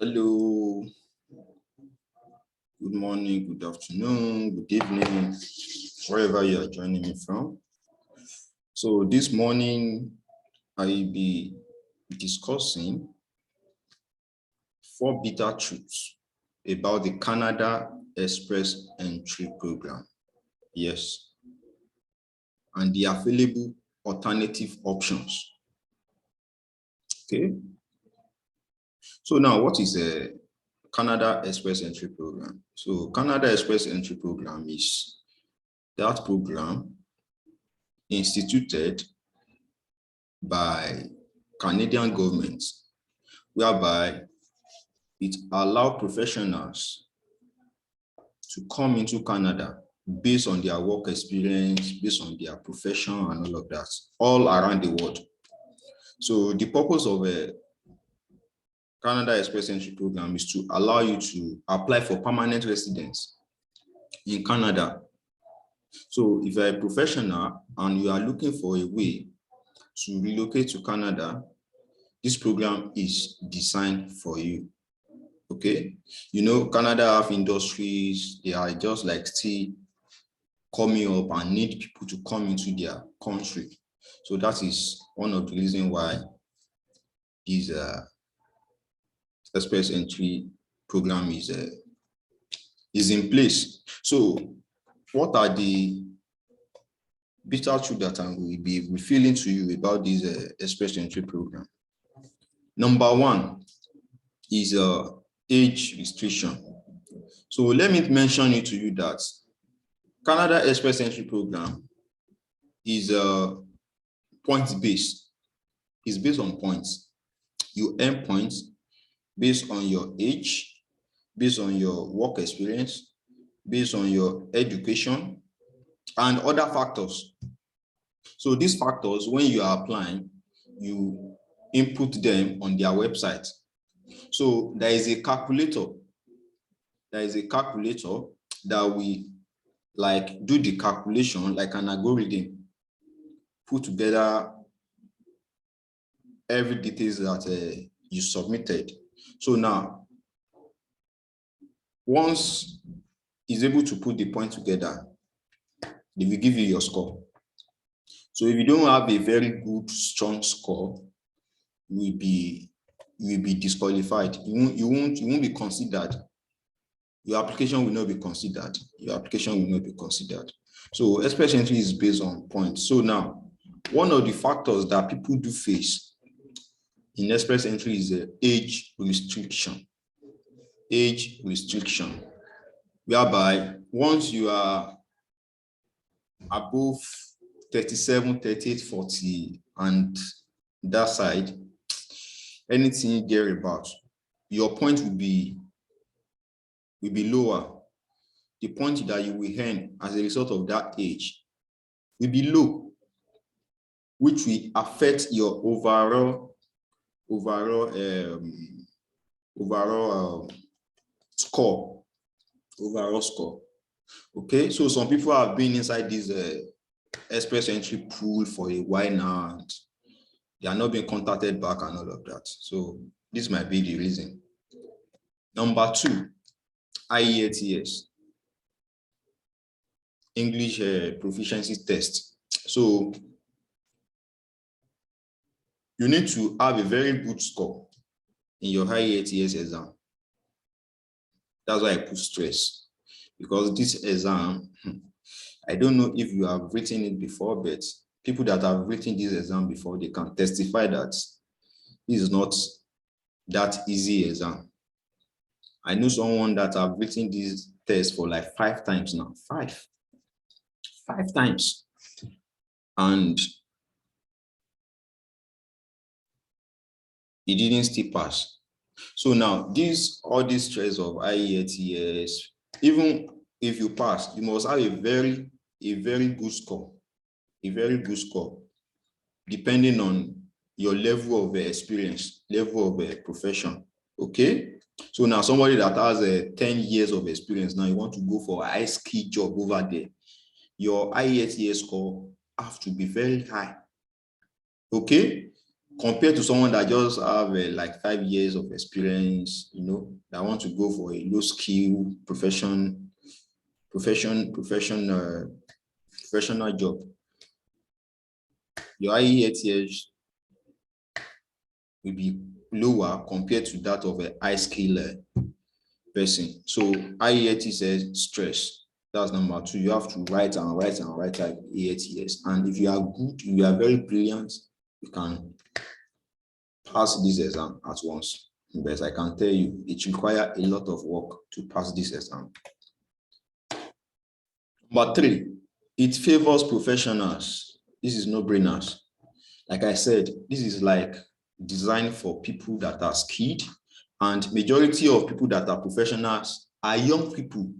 Hello, good morning, good afternoon, good evening, wherever you are joining me from. So this morning, I will be discussing 4 bitter truths about the Canada Express Entry Program. Yes, and the available alternative options. Okay. So now, what is a Canada Express Entry Program? So Canada Express Entry Program is that program instituted by Canadian government, whereby it allows professionals to come into Canada based on their work experience, based on their profession and all of that, all around the world. So the purpose of a Canada Express Entry Program is to allow you to apply for permanent residence in Canada. So if you're a professional and you are looking for a way to relocate to Canada, this program is designed for you. Okay, you know, Canada have industries, they are just like still coming up and need people to come into their country. So that is one of the reasons why this express entry program is in place. So what are the bitter truths that I will be revealing to you about this express entry program? Number one is age restriction. So let me mention it to you that Canada Express Entry Program is point-based. It's based on points. You earn points based on your age, based on your work experience, based on your education, and other factors. So these factors, when you are applying, you input them on their website. So there is a calculator. There is a calculator that we like do the calculation like an algorithm, put together every details that you submitted. So now, once it's able to put the point together, they will give you your score. So if you don't have a very good, strong score, you will be disqualified. You won't be considered. Your application will not be considered. Your application will not be considered. So express entry is based on points. So now, one of the factors that people do face in express entry is age restriction. Age restriction, whereby once you are above 37, 38, 40, and that side, anything there about, your point will be lower. The point that you will earn as a result of that age will be low, which will affect your overall score. Okay, so some people have been inside this express entry pool for a while now, and they are not being contacted back and all of that. So this might be the reason. Number two, IELTS, English proficiency test. So you need to have a very good score in your IELTS exam. That's why I put stress, because this exam, I don't know if you have written it before, but people that have written this exam before, they can testify that this is not that easy exam. I know someone that have written this test for like 5 times now, five times, and he didn't still pass. So now all this stress of IELTS, even if you pass, you must have a very good score, depending on your level of experience, level of profession. Okay, so now somebody that has 10 years of experience, now you want to go for a high skill job over there, your IELTS score have to be very high. Okay, compared to someone that just have like 5 years of experience, that want to go for a low skill professional job. Your IELTS will be lower compared to that of a high skill person. So IELTS says stress. That's number 2. You have to write and write and write like IELTS. And if you are good, you are very brilliant, you can pass this exam at once. But I can tell you, it requires a lot of work to pass this exam. Number 3, it favors professionals. This is no-brainers. Like I said, this is like designed for people that are skilled, and majority of people that are professionals are young people.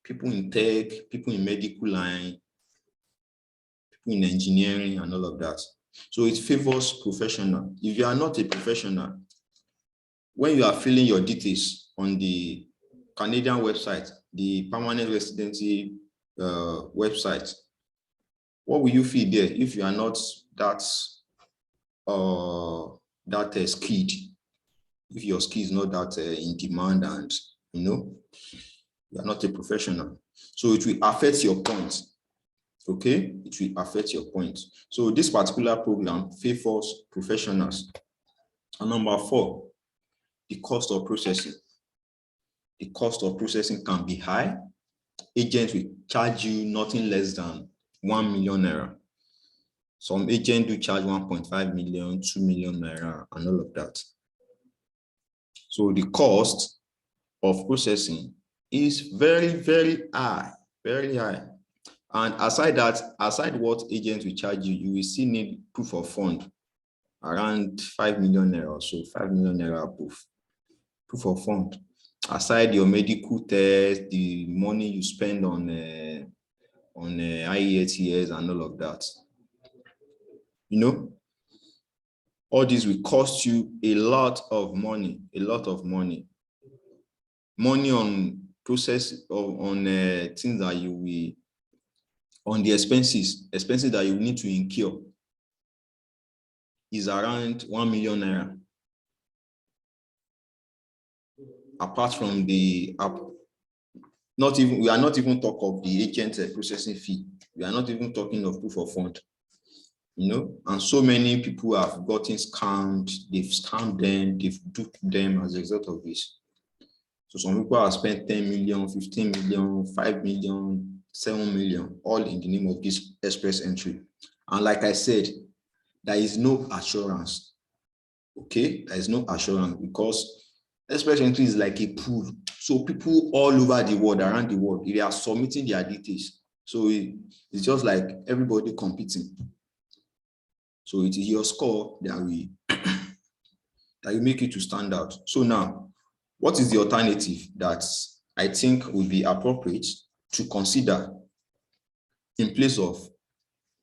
People in tech, people in medical line, people in engineering and all of that. So it favors professional. If you are not a professional, when you are filling your details on the Canadian website, the permanent residency website, what will you fill there if you are not that skilled? If your skill is not that in demand, and you are not a professional, so it will affect your point. Okay, it will affect your point. So this particular program favors professionals. And number 4, the cost of processing. The cost of processing can be high. Agents will charge you nothing less than 1 million naira. Some agents do charge 1.5 million, 2 million naira, and all of that. So the cost of processing is very, very high, very high. And aside what agents will charge you, you will still need proof of fund, around 5 million naira or so, 5 million naira proof of fund. Aside your medical test, the money you spend on IELTS and all of that. All this will cost you a lot of money, money on process, on things that you will, on the expenses that you need to incur is around 1 million naira. Apart from we are not even talk of the agent processing fee. We are not even talking of proof of fund. And so many people have gotten scammed. They've scammed them, they've duped them as a result of this. So some people have spent 10 million, 15 million, 5 million, 7 million, all in the name of this express entry. And like I said, there is no assurance. Okay, there is no assurance, because express entry is like a pool. So people all over the world, around the world, they are submitting their details. So it's just like everybody competing. So it is your score that will make you to stand out. So now, what is the alternative that I think would be appropriate to consider in place of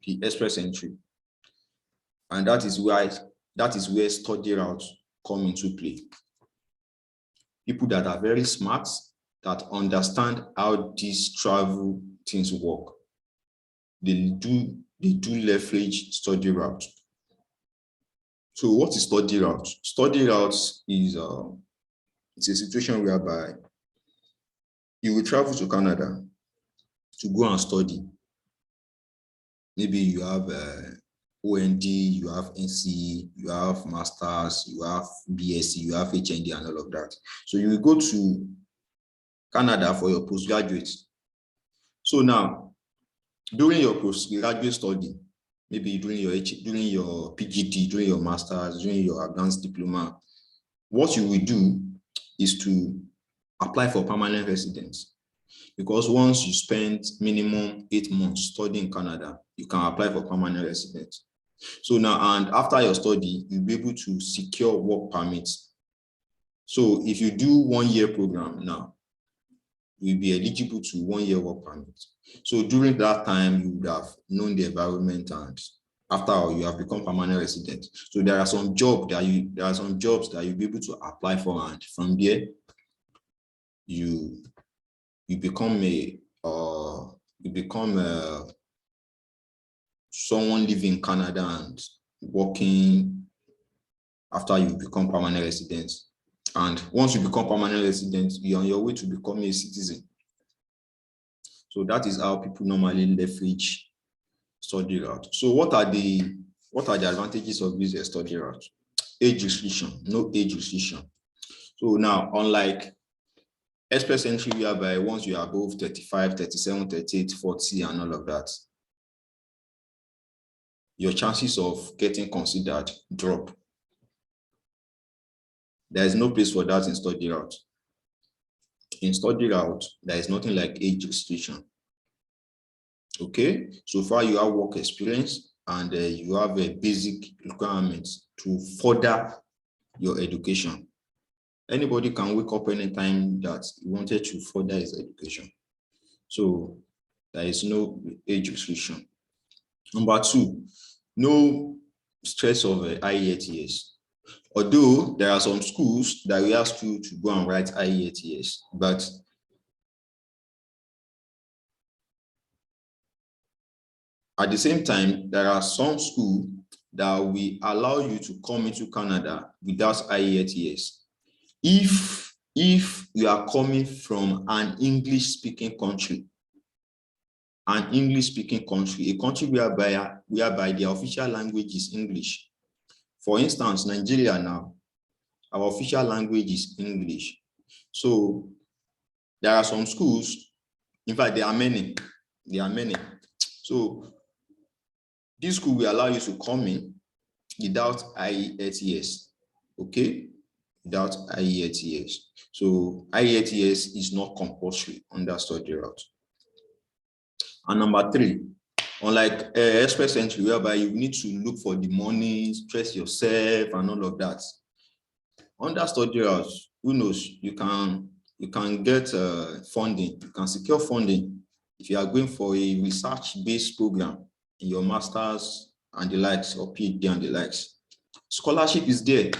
the express entry? And that is where study routes come into play. People that are very smart, that understand how these travel things work, they do leverage study route. So what is study route? Study routes is it's a situation whereby you will travel to Canada to go and study. Maybe you have OND, you have NC, you have Masters, you have BSc, you have HND and all of that. So you will go to Canada for your postgraduate. So now, during your postgraduate study, maybe during your PGD, during your Masters, during your advanced diploma, what you will do is to apply for permanent residence. Because once you spend minimum 8 months studying in Canada, you can apply for permanent residence. So now, and after your study, you'll be able to secure work permits. So if you do 1 year program now, you'll be eligible to 1 year work permit. So during that time, you would have known the environment, and after all, you have become permanent resident. So there are some jobs that you'll be able to apply for, and from there, you become someone living in Canada, and working after you become permanent resident. And once you become permanent resident, you're on your way to becoming a citizen. So that is how people normally leverage study route. So what are the advantages of this study route? Age restriction, no age restriction. So now, unlike express entry, whereby once you are above 35, 37, 38, 40, and all of that, your chances of getting considered drop. There is no place for that in study route. In study route, there is nothing like age restriction. Okay, so far you have work experience and you have a basic requirements to further your education. Anybody can wake up anytime that he wanted to further his education. So there is no age restriction. Number two, no stress of IELTS. Although there are some schools that will ask you to go and write IELTS, but at the same time, there are some schools that will allow you to come into Canada without IELTS. If you are coming from an English-speaking country, a country whereby their official language is English. For instance, Nigeria now, our official language is English. So there are some schools, in fact, there are many. So this school will allow you to come in without IELTS, okay? Without IELTS. So IELTS is not compulsory under study route. And number three, unlike express entry, whereby you need to look for the money, stress yourself, and all of that. Under study route, who knows, you can get funding, you can secure funding if you are going for a research-based program in your master's and the likes, or PhD and the likes. Scholarship is there.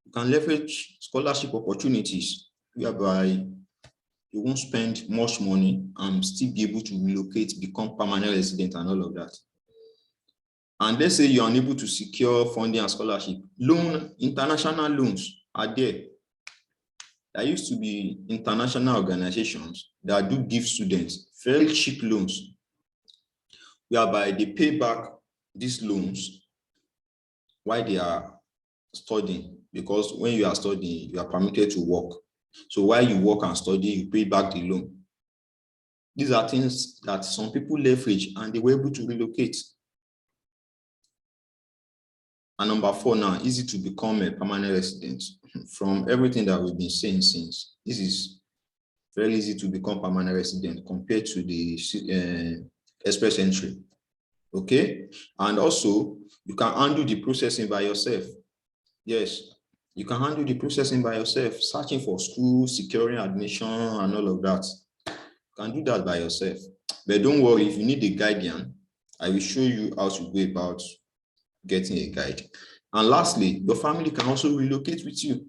You can leverage scholarship opportunities whereby you won't spend much money and still be able to relocate, become permanent resident and all of that. And let's say you're unable to secure funding and scholarship. International loans are there. There used to be international organizations that do give students very cheap loans, whereby they pay back these loans while they are studying, because when you are studying, you are permitted to work. So while you work and study, you pay back the loan. These are things that some people leverage and they were able to relocate. And number four now, easy to become a permanent resident. From everything that we've been saying since, this is very easy to become permanent resident compared to the express entry. Okay, and also you can handle the processing by yourself. Yes, you can handle the processing by yourself, searching for school, securing admission, and all of that. You can do that by yourself. But don't worry, if you need a guardian, I will show you how to go about getting a guide. And lastly, your family can also relocate with you.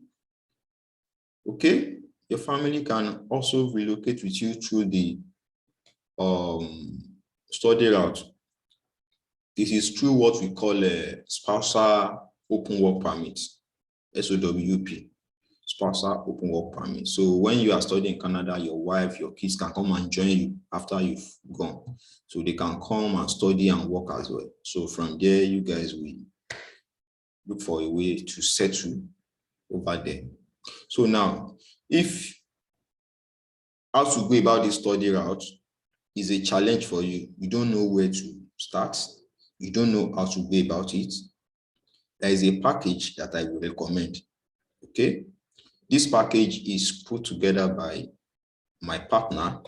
Okay, your family can also relocate with you through the study route. This is through what we call a spousal open work permit, SOWP, spousal open work permit. So when you are studying in Canada, your wife, your kids can come and join you after you've gone. So they can come and study and work as well. So from there, you guys will look for a way to settle over there. So now, how to go about this study route is a challenge for you. You don't know where to start. You don't know how to go about it. There is a package that I would recommend. Okay, this package is put together by my partner.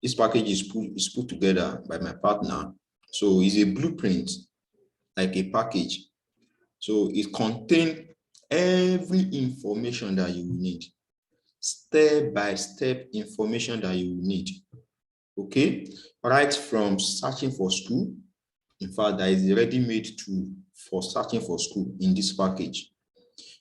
This package is put together by my partner. So it's a blueprint, like a package. So it contains every information that you will need, step-by-step information that you will need. Okay, right from searching for school. In fact, there is a ready-made tool for searching for school in this package.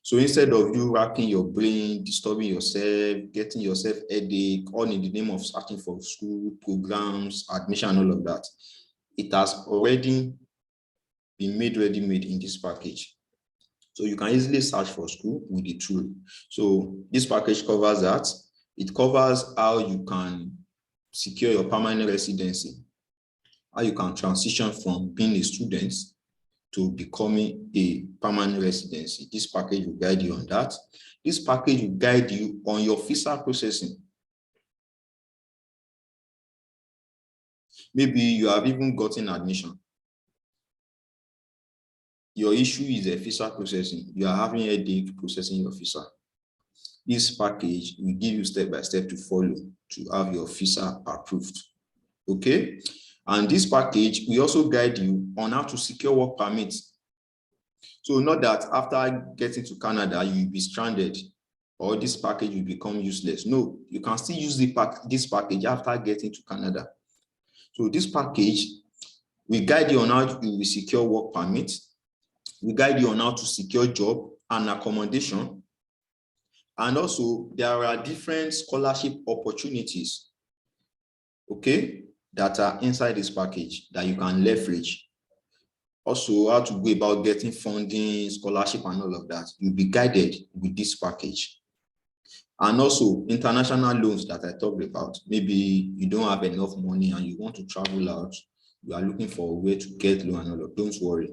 So instead of you racking your brain, disturbing yourself, getting yourself headache, all in the name of searching for school, programs, admission, all of that, it has already been made ready-made in this package. So you can easily search for school with the tool. So this package covers that. It covers how you can secure your permanent residency, how you can transition from being a student to becoming a permanent residency. This package will guide you on that. This package will guide you on your visa processing. Maybe you have even gotten admission. Your issue is a visa processing. You are having a headache processing your visa. This package will give you step by step to follow to have your visa approved. Okay? And this package will also guide you on how to secure work permits. So not that after getting to Canada, you'll be stranded or this package will become useless. No, you can still use this package after getting to Canada. So this package will guide you on how you will secure work permits. We guide you on how to secure job and accommodation. And also, there are different scholarship opportunities, okay, that are inside this package that you can leverage. Also, how to go about getting funding, scholarship, and all of that. You'll be guided with this package. And also, international loans that I talked about. Maybe you don't have enough money and you want to travel out. You are looking for a way to get loan and all of that. Don't worry.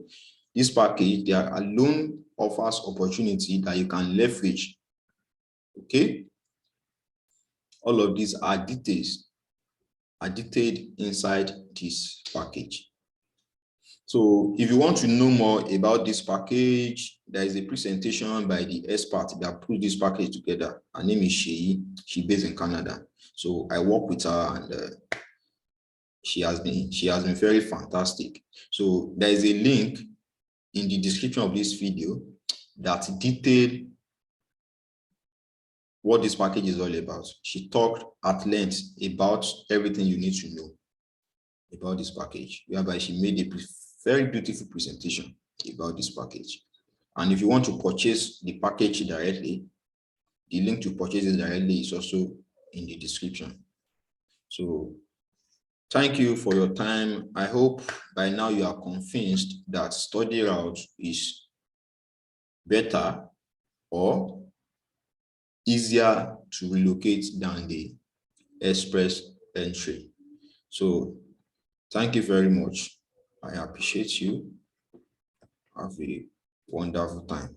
This package, there are loan offers opportunity that you can leverage. Okay? All of these are details, are detailed inside this package. So if you want to know more about this package, there is a presentation by the expert that put this package together. Her name is Sheyi. She's based in Canada. So I work with her and she has been very fantastic. So there is a link in the description of this video that details what this package is all about. She talked at length about everything you need to know about this package, whereby she made a very beautiful presentation about this package. And if you want to purchase the package directly, the link to purchase it directly is also in the description. So thank you for your time. I hope by now you are convinced that study route is better or easier to relocate than the express entry. So thank you very much. I appreciate you. Have a wonderful time.